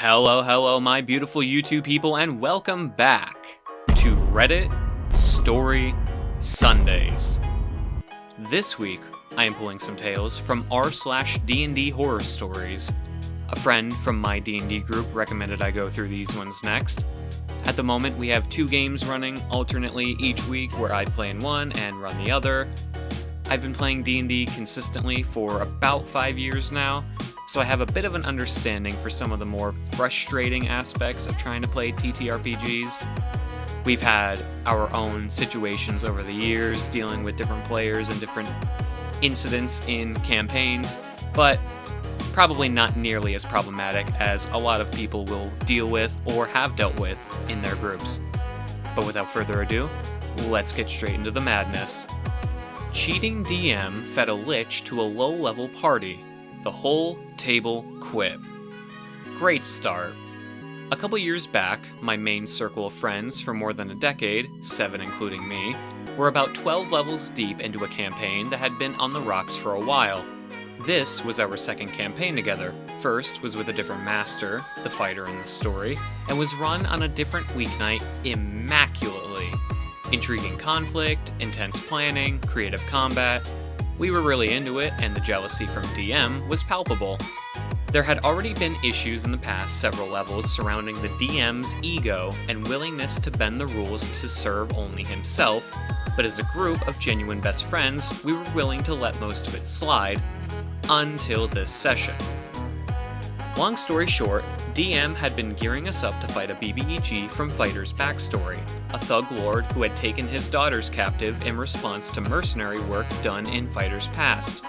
Hello, my beautiful YouTube people, and welcome back to Reddit Story Sundays. This week, I am pulling some tales from r/D&D horror stories. A friend from my D&D group recommended I go through these ones next. At the moment, we have 2 games running alternately each week where I play in one and run the other. I've been playing D&D consistently for about 5 years now, so I have a bit of an understanding for some of the more frustrating aspects of trying to play TTRPGs. We've had our own situations over the years dealing with different players and different incidents in campaigns, but probably not nearly as problematic as a lot of people will deal with or have dealt with in their groups. But without further ado, let's get straight into the madness. Cheating DM fed a lich to a low-level party. The whole table quit. Great start. A couple years back, my main circle of friends for more than a decade, 7 including me, were about 12 levels deep into a campaign that had been on the rocks for a while. This was our second campaign together. First was with a different master, the fighter in the story, and was run on a different weeknight immaculately. Intriguing conflict, intense planning, creative combat. We were really into it, and the jealousy from DM was palpable. There had already been issues in the past several levels surrounding the DM's ego and willingness to bend the rules to serve only himself, but as a group of genuine best friends, we were willing to let most of it slide, until this session. Long story short, DM had been gearing us up to fight a BBEG from Fighter's backstory, a thug lord who had taken his daughters captive in response to mercenary work done in Fighter's past.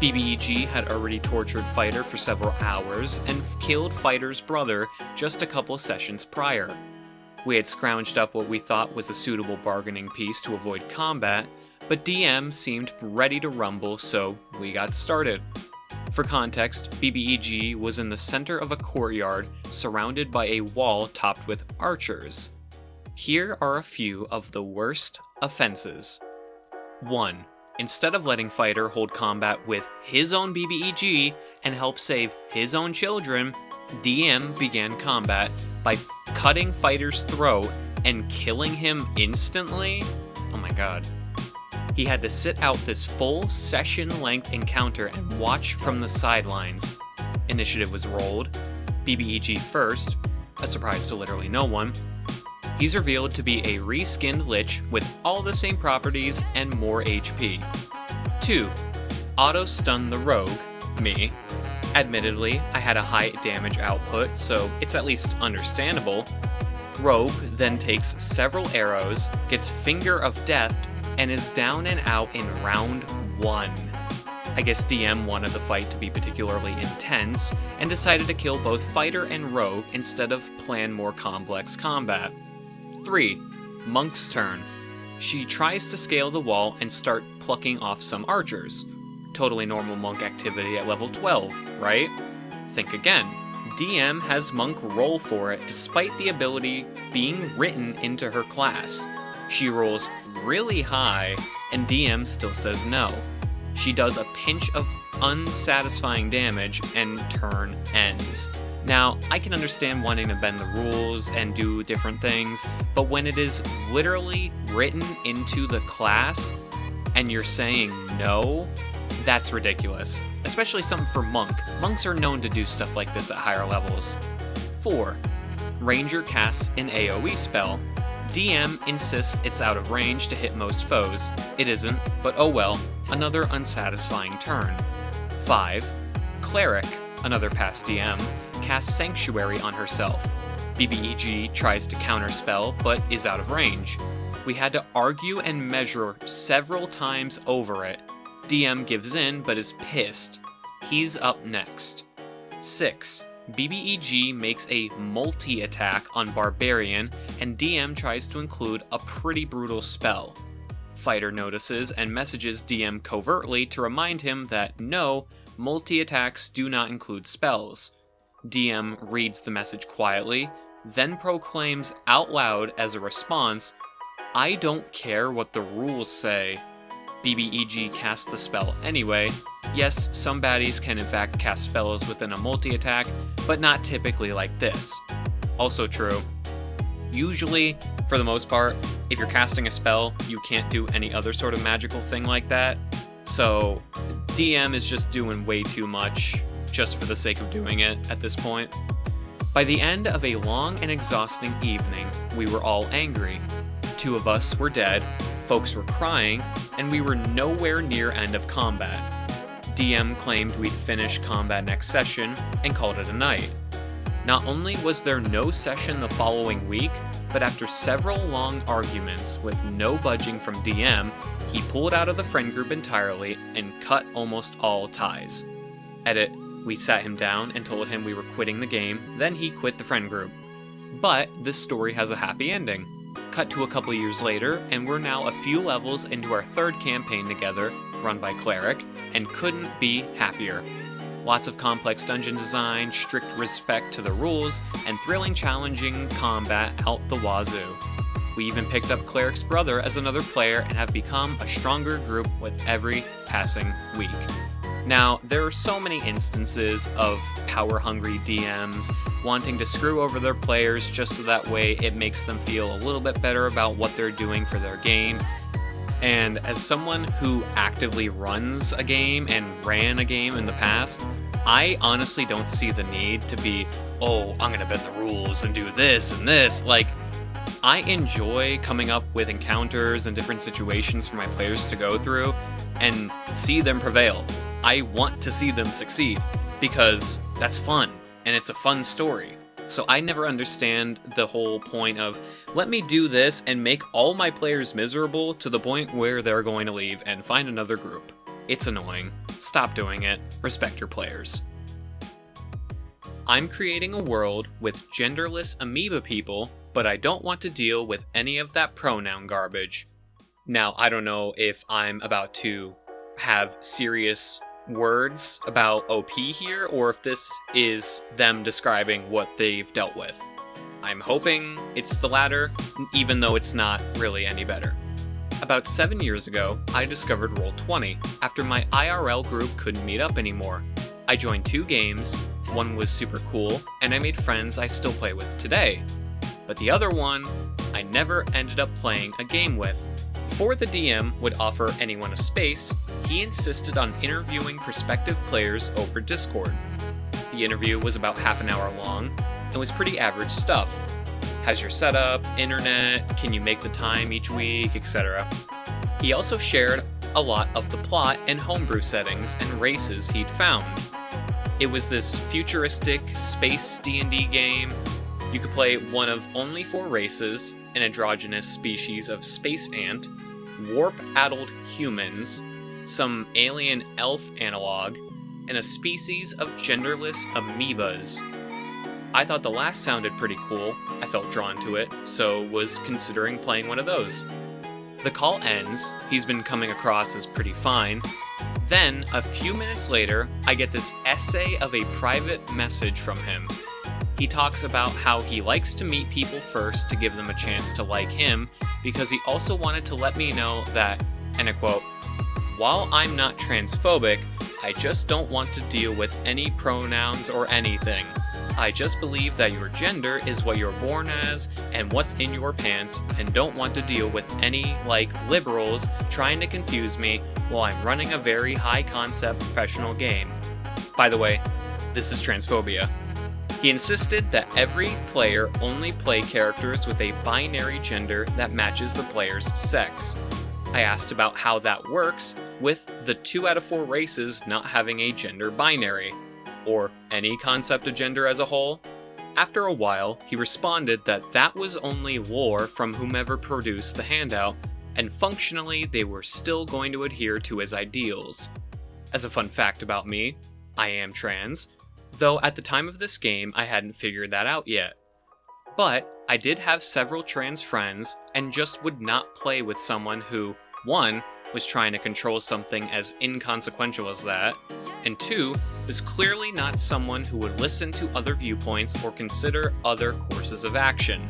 BBEG had already tortured Fighter for several hours and killed Fighter's brother just a couple sessions prior. We had scrounged up what we thought was a suitable bargaining piece to avoid combat, but DM seemed ready to rumble, so we got started. For context, BBEG was in the center of a courtyard surrounded by a wall topped with archers. Here are a few of the worst offenses. 1. Instead of letting Fighter hold combat with his own BBEG and help save his own children, DM began combat by cutting Fighter's throat and killing him instantly? Oh my god. He had to sit out this full session-length encounter and watch from the sidelines. Initiative was rolled. BBEG first, a surprise to literally no one. He's revealed to be a reskinned lich with all the same properties and more HP. 2. Auto-stun the rogue, me. Admittedly, I had a high damage output, so it's at least understandable. Rogue then takes several arrows, gets Finger of Death, and is down and out in round 1. I guess DM wanted the fight to be particularly intense, and decided to kill both Fighter and Rogue instead of plan more complex combat. 3. Monk's turn. She tries to scale the wall and start plucking off some archers. Totally normal monk activity at level 12, right? Think again. DM has Monk roll for it despite the ability being written into her class. She rolls really high, and DM still says no. She does a pinch of unsatisfying damage, and turn ends. Now, I can understand wanting to bend the rules and do different things, but when it is literally written into the class, and you're saying no, that's ridiculous. Especially something for Monk. Monks are known to do stuff like this at higher levels. 4. Ranger casts an AoE spell. DM insists it's out of range to hit most foes. It isn't, but oh well, another unsatisfying turn. 5. Cleric, another past DM, casts Sanctuary on herself. BBEG tries to counterspell, but is out of range. We had to argue and measure several times over it. DM gives in, but is pissed. He's up next. 6. BBEG makes a multi-attack on Barbarian, and DM tries to include a pretty brutal spell. Fighter notices and messages DM covertly to remind him that no, multi-attacks do not include spells. DM reads the message quietly, then proclaims out loud as a response, "I don't care what the rules say." BBEG cast the spell anyway. Yes, some baddies can in fact cast spells within a multi-attack, but not typically like this. Also true. Usually, for the most part, if you're casting a spell, you can't do any other sort of magical thing like that. So, DM is just doing way too much just for the sake of doing it at this point. By the end of a long and exhausting evening, we were all angry. 2 of us were dead, folks were crying, and we were nowhere near end of combat. DM claimed we'd finish combat next session and called it a night. Not only was there no session the following week, but after several long arguments with no budging from DM, he pulled out of the friend group entirely and cut almost all ties. Edit, we sat him down and told him we were quitting the game, then he quit the friend group. But this story has a happy ending. Cut to a couple years later, and we're now a few levels into our 3rd campaign together, run by Cleric, and couldn't be happier. Lots of complex dungeon design, strict respect to the rules, and thrilling, challenging combat out the wazoo. We even picked up Cleric's brother as another player and have become a stronger group with every passing week. Now, there are so many instances of power-hungry DMs wanting to screw over their players just so that way it makes them feel a little bit better about what they're doing for their game. And as someone who actively runs a game and ran a game in the past, I honestly don't see the need to be, oh, I'm gonna bend the rules and do this and this. Like, I enjoy coming up with encounters and different situations for my players to go through and see them prevail. I want to see them succeed because that's fun and it's a fun story. So I never understand the whole point of, let me do this and make all my players miserable to the point where they're going to leave and find another group. It's annoying. Stop doing it. Respect your players. I'm creating a world with genderless amoeba people, but I don't want to deal with any of that pronoun garbage. Now, I don't know if I'm about to have serious words about OP here, or if this is them describing what they've dealt with. I'm hoping it's the latter, even though it's not really any better. About 7 years ago, I discovered Roll20 after my IRL group couldn't meet up anymore. I joined 2 games, one was super cool, and I made friends I still play with today. But the other one, I never ended up playing a game with. Before the DM would offer anyone a space, he insisted on interviewing prospective players over Discord. The interview was about half an hour long, and was pretty average stuff. How's your setup, internet, can you make the time each week, etc. He also shared a lot of the plot and homebrew settings and races he'd found. It was this futuristic space D&D game. You could play one of only 4 races, an androgynous species of space ant, warp-addled humans, some alien elf analog, and a species of genderless amoebas. I thought the last sounded pretty cool, I felt drawn to it, so was considering playing one of those. The call ends, he's been coming across as pretty fine. Then, a few minutes later, I get this essay of a private message from him. He talks about how he likes to meet people first to give them a chance to like him, because he also wanted to let me know that, and I quote, "While I'm not transphobic, I just don't want to deal with any pronouns or anything. I just believe that your gender is what you're born as and what's in your pants, and don't want to deal with any, liberals trying to confuse me while I'm running a very high-concept professional game." By the way, this is transphobia. He insisted that every player only play characters with a binary gender that matches the player's sex. I asked about how that works with the 2 out of 4 races not having a gender binary, or any concept of gender as a whole. After a while, he responded that that was only lore from whomever produced the handout, and functionally they were still going to adhere to his ideals. As a fun fact about me, I am trans, though at the time of this game I hadn't figured that out yet. But I did have several trans friends and just would not play with someone who, 1, was trying to control something as inconsequential as that, and 2, was clearly not someone who would listen to other viewpoints or consider other courses of action.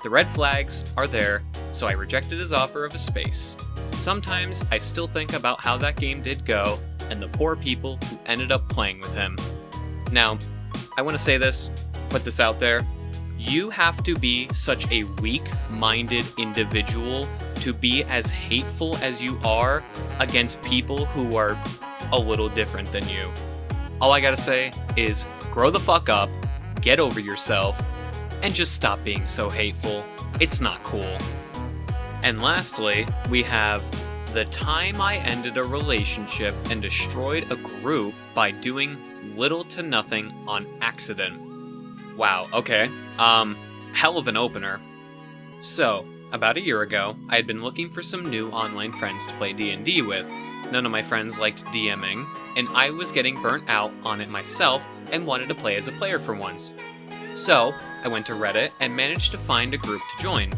The red flags are there, so I rejected his offer of a space. Sometimes I still think about how that game did go and the poor people who ended up playing with him. Now, I want to say this, put this out there. You have to be such a weak-minded individual to be as hateful as you are against people who are a little different than you. All I gotta say is grow the fuck up, get over yourself, and just stop being so hateful. It's not cool. And lastly, we have the time I ended a relationship and destroyed a group by doing little to nothing on accident. Wow, okay. Hell of an opener. So, about a year ago, I had been looking for some new online friends to play D&D with. None of my friends liked DMing, and I was getting burnt out on it myself and wanted to play as a player for once. So, I went to Reddit and managed to find a group to join.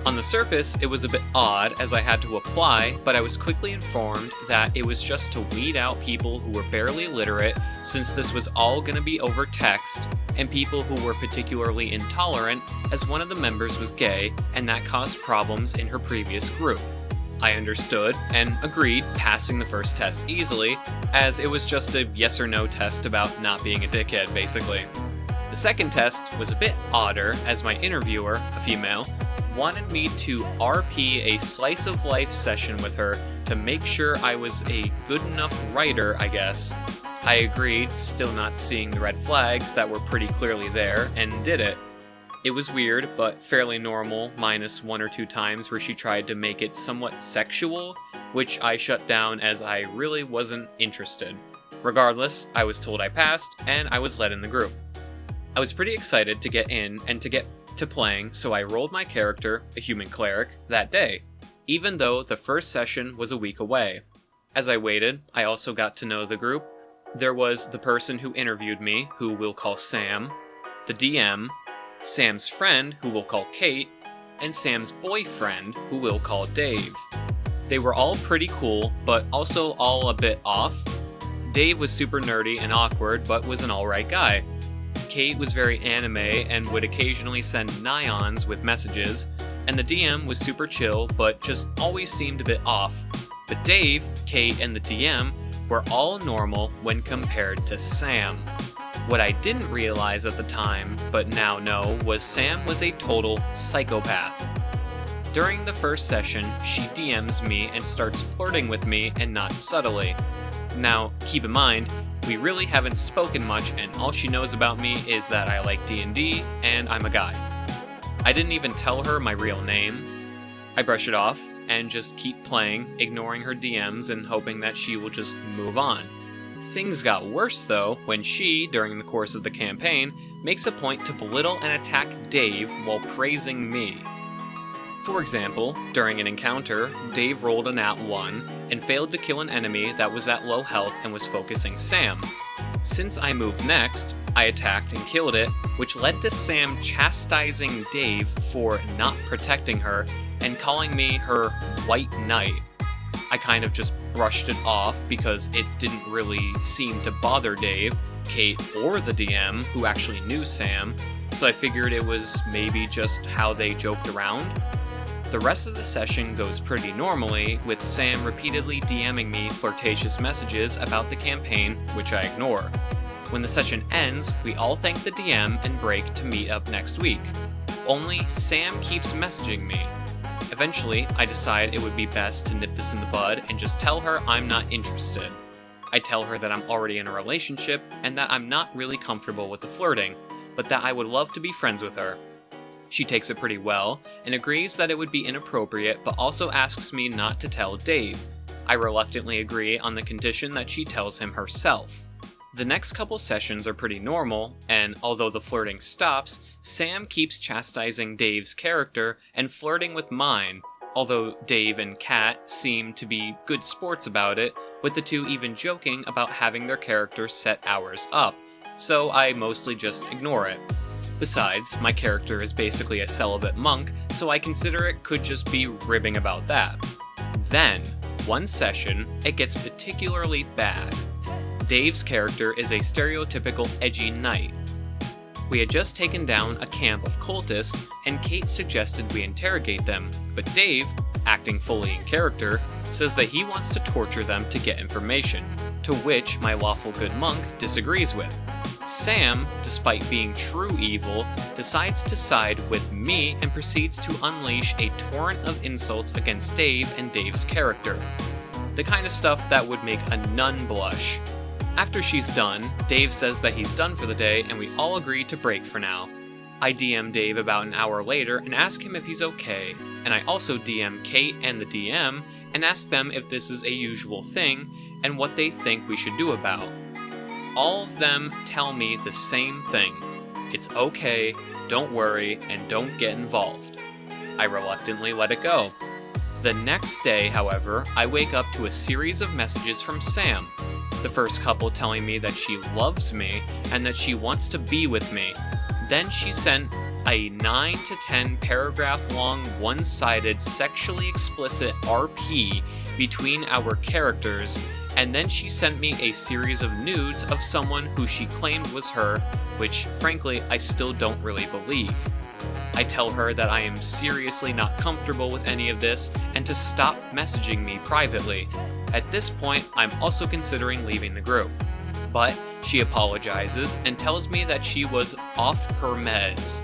On the surface, it was a bit odd as I had to apply, but I was quickly informed that it was just to weed out people who were barely literate, since this was all going to be over text, and people who were particularly intolerant, as one of the members was gay, and that caused problems in her previous group. I understood and agreed, passing the first test easily, as it was just a yes or no test about not being a dickhead, basically. The second test was a bit odder, as my interviewer, a female, wanted me to RP a slice of life session with her to make sure I was a good enough writer, I guess. I agreed, still not seeing the red flags that were pretty clearly there, and did it. It was weird, but fairly normal, minus 1 or 2 times where she tried to make it somewhat sexual, which I shut down as I really wasn't interested. Regardless, I was told I passed, and I was let in the group. I was pretty excited to get in and to get to playing, so I rolled my character, a human cleric, that day, even though the first session was a week away. As I waited, I also got to know the group. There was the person who interviewed me, who we'll call Sam, the DM, Sam's friend, who we'll call Kate, and Sam's boyfriend, who we'll call Dave. They were all pretty cool, but also all a bit off. Dave was super nerdy and awkward, but was an alright guy. Kate was very anime and would occasionally send naions with messages, and the DM was super chill, but just always seemed a bit off. But Dave, Kate, and the DM were all normal when compared to Sam. What I didn't realize at the time, but now know, was Sam was a total psychopath. During the first session, she DMs me and starts flirting with me, and not subtly. Now, keep in mind, we really haven't spoken much, and all she knows about me is that I like D&D and I'm a guy. I didn't even tell her my real name. I brush it off and just keep playing, ignoring her DMs and hoping that she will just move on. Things got worse though when she, during the course of the campaign, makes a point to belittle and attack Dave while praising me. For example, during an encounter, Dave rolled a nat 1 and failed to kill an enemy that was at low health and was focusing Sam. Since I moved next, I attacked and killed it, which led to Sam chastising Dave for not protecting her and calling me her White Knight. I kind of just brushed it off because it didn't really seem to bother Dave, Kate, or the DM, who actually knew Sam, so I figured it was maybe just how they joked around. The rest of the session goes pretty normally, with Sam repeatedly DMing me flirtatious messages about the campaign, which I ignore. When the session ends, we all thank the DM and break to meet up next week. Only Sam keeps messaging me. Eventually, I decide it would be best to nip this in the bud and just tell her I'm not interested. I tell her that I'm already in a relationship and that I'm not really comfortable with the flirting, but that I would love to be friends with her. She takes it pretty well, and agrees that it would be inappropriate, but also asks me not to tell Dave. I reluctantly agree on the condition that she tells him herself. The next couple sessions are pretty normal, and although the flirting stops, Sam keeps chastising Dave's character and flirting with mine, although Dave and Kat seem to be good sports about it, with the two even joking about having their characters set hours up, so I mostly just ignore it. Besides, my character is basically a celibate monk, so I consider it could just be ribbing about that. Then, one session, it gets particularly bad. Dave's character is a stereotypical edgy knight. We had just taken down a camp of cultists, and Kate suggested we interrogate them, but Dave, acting fully in character, says that he wants to torture them to get information, to which my lawful good monk disagrees with. Sam, despite being true evil, decides to side with me and proceeds to unleash a torrent of insults against Dave and Dave's character. The kind of stuff that would make a nun blush. After she's done, Dave says that he's done for the day and we all agree to break for now. I DM Dave about an hour later and ask him if he's okay, and I also DM Kate and the DM and ask them if this is a usual thing and what they think we should do about. All of them tell me the same thing. It's okay, don't worry, and don't get involved. I reluctantly let it go. The next day, however, I wake up to a series of messages from Sam. The first couple telling me that she loves me and that she wants to be with me. Then she sent a 9 to 10 paragraph long one-sided sexually explicit RP between our characters, and then she sent me a series of nudes of someone who she claimed was her, which frankly I still don't really believe. I tell her that I am seriously not comfortable with any of this and to stop messaging me privately. At this point, I'm also considering leaving the group. But she apologizes and tells me that she was off her meds.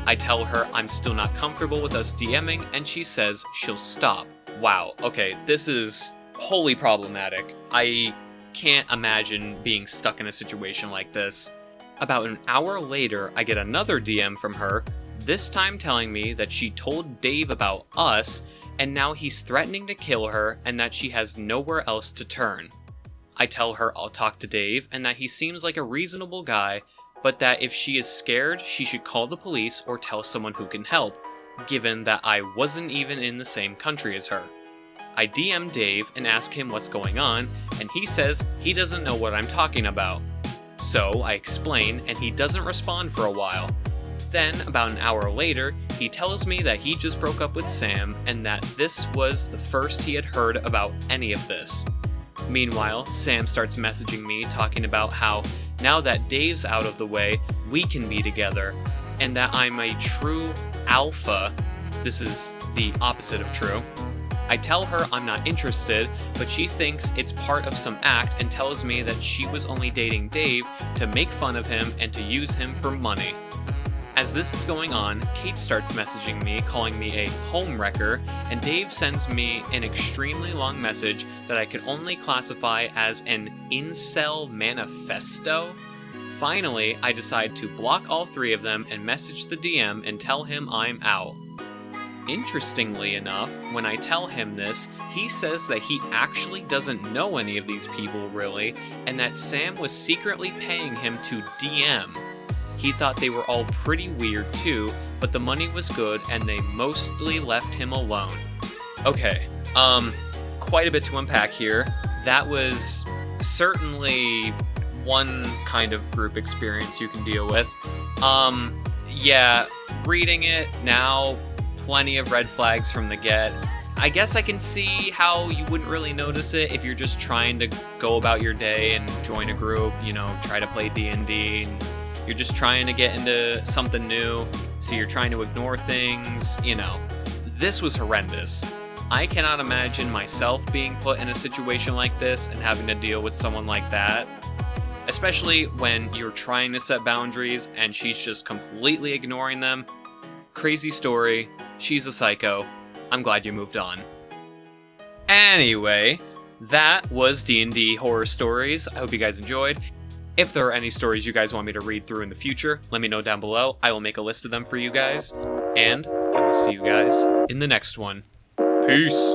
I tell her I'm still not comfortable with us DMing and she says she'll stop. Wow, okay, this is wholly problematic. I can't imagine being stuck in a situation like this. About an hour later, I get another DM from her, this time telling me that she told Dave about us, and now he's threatening to kill her and that she has nowhere else to turn. I tell her I'll talk to Dave and that he seems like a reasonable guy, but that if she is scared, she should call the police or tell someone who can help, given that I wasn't even in the same country as her. I DM Dave and ask him what's going on, and he says he doesn't know what I'm talking about. So I explain, and he doesn't respond for a while. Then, about an hour later, he tells me that he just broke up with Sam and that this was the first he had heard about any of this. Meanwhile, Sam starts messaging me talking about how, now that Dave's out of the way, we can be together, and that I'm a true alpha. This is the opposite of true. I tell her I'm not interested, but she thinks it's part of some act and tells me that she was only dating Dave to make fun of him and to use him for money. As this is going on, Kate starts messaging me, calling me a homewrecker, and Dave sends me an extremely long message that I can only classify as an incel manifesto. Finally, I decide to block all three of them and message the DM and tell him I'm out. Interestingly enough, when I tell him this, he says that he actually doesn't know any of these people really, and that Sam was secretly paying him to DM. He thought they were all pretty weird too, but the money was good and they mostly left him alone. Okay, quite a bit to unpack here. That was certainly one kind of group experience you can deal with. Yeah, reading it now, plenty of red flags from the get. I guess I can see how you wouldn't really notice it if you're just trying to go about your day and join a group, you know, try to play D&D, and you're just trying to get into something new, so you're trying to ignore things, you know. This was horrendous. I cannot imagine myself being put in a situation like this and having to deal with someone like that. Especially when you're trying to set boundaries and she's just completely ignoring them. Crazy story. She's a psycho. I'm glad you moved on. Anyway, that was D&D Horror Stories. I hope you guys enjoyed. If there are any stories you guys want me to read through in the future, let me know down below. I will make a list of them for you guys. And I will see you guys in the next one. Peace!